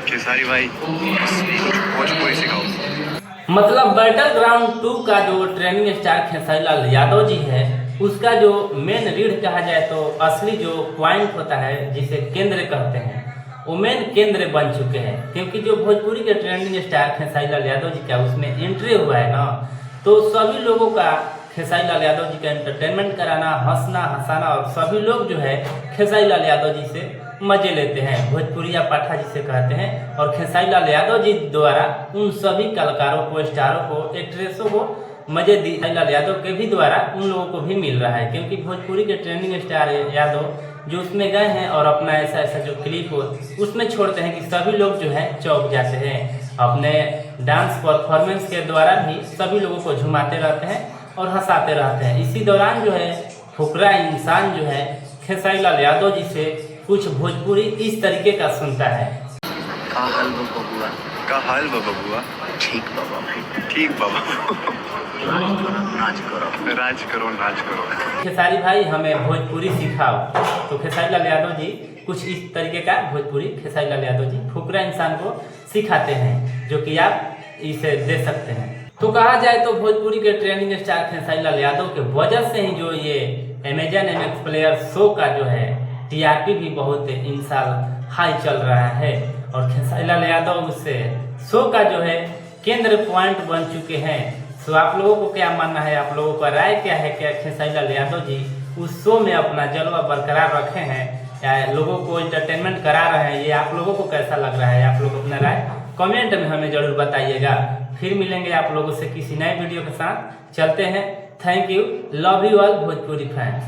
खेसारी भाई कुछ भोजपुरी सिखाओ। मतलब बैटल ग्राउंड 2 का जो ट्रेनिंग स्टार खेसारी लाल यादव जी है, उसका जो मेन रीढ़ कहा जाए तो असली जो पॉइंट होता है जिसे केंद्र कहते हैं, वो मेन केंद्र बन चुके हैं। क्योंकि जो भोजपुरी के ट्रेंडिंग स्टार खेसारी लाल यादव जी का उसमें एंट्री हुआ है ना, तो सभी लोगों का खेसारी लाल यादव जी का एंटरटेनमेंट कराना, हंसना हंसाना, और सभी लोग जो है खेसारी लाल यादव जी से मजे लेते हैं, भोजपुरिया पाठा जिसे कहते हैं। और खेसारी लाल यादव जी द्वारा उन सभी कलाकारों को, स्टारों को, एक्ट्रेसों को मजे दी खेसारी लाल यादव के भी द्वारा उन लोगों को भी मिल रहा है। क्योंकि भोजपुरी के ट्रेंडिंग स्टार यादव जो उसमें गए हैं और अपना ऐसा ऐसा जो क्लिप हो उसमें छोड़ते हैं कि सभी लोग जो है चौंक जाते हैं। अपने डांस परफॉर्मेंस के द्वारा भी सभी लोगों को झुमाते रहते हैं और हंसाते रहते हैं। इसी दौरान जो है फुकरा इंसान जो है खेसारी लाल यादव जी से कुछ भोजपुरी इस तरीके का सुनता है। का हाल बबुआ, का हाल बबुआ, ठीक बाबा भाई, ठीक बाबा, नाच करो राज करो नाच करो। खेसारी भाई हमें भोजपुरी सिखाओ। तो खेसारी लाल यादव जी कुछ इस तरीके का भोजपुरी खेसारी लाल यादव जी फुकरा इंसान को सिखाते हैं, जो कि आप इसे दे सकते हैं। तो कहा जाए तो भोजपुरी के ट्रेंडिंग स्टार खेसारी लाल यादव के वजह से ही जो ये अमेजन MX प्लेयर शो का जो है TRP भी बहुत इन साल हाई चल रहा है। और खेसारी लाल यादव उससे शो का जो है केंद्र पॉइंट बन चुके हैं। तो आप लोगों को क्या मानना है, आप लोगों का राय क्या है? क्या खेसारी लाल यादव जी उस शो में अपना जलवा बरकरार रखे हैं या लोगों को एंटरटेनमेंट करा रहे हैं? ये आप लोगों को कैसा लग रहा है? आप लोग अपना राय कमेंट में हमें जरूर बताइएगा। फिर मिलेंगे आप लोगों से किसी नए वीडियो के साथ। चलते हैं। Thank you, love you all Bhojpuri fans.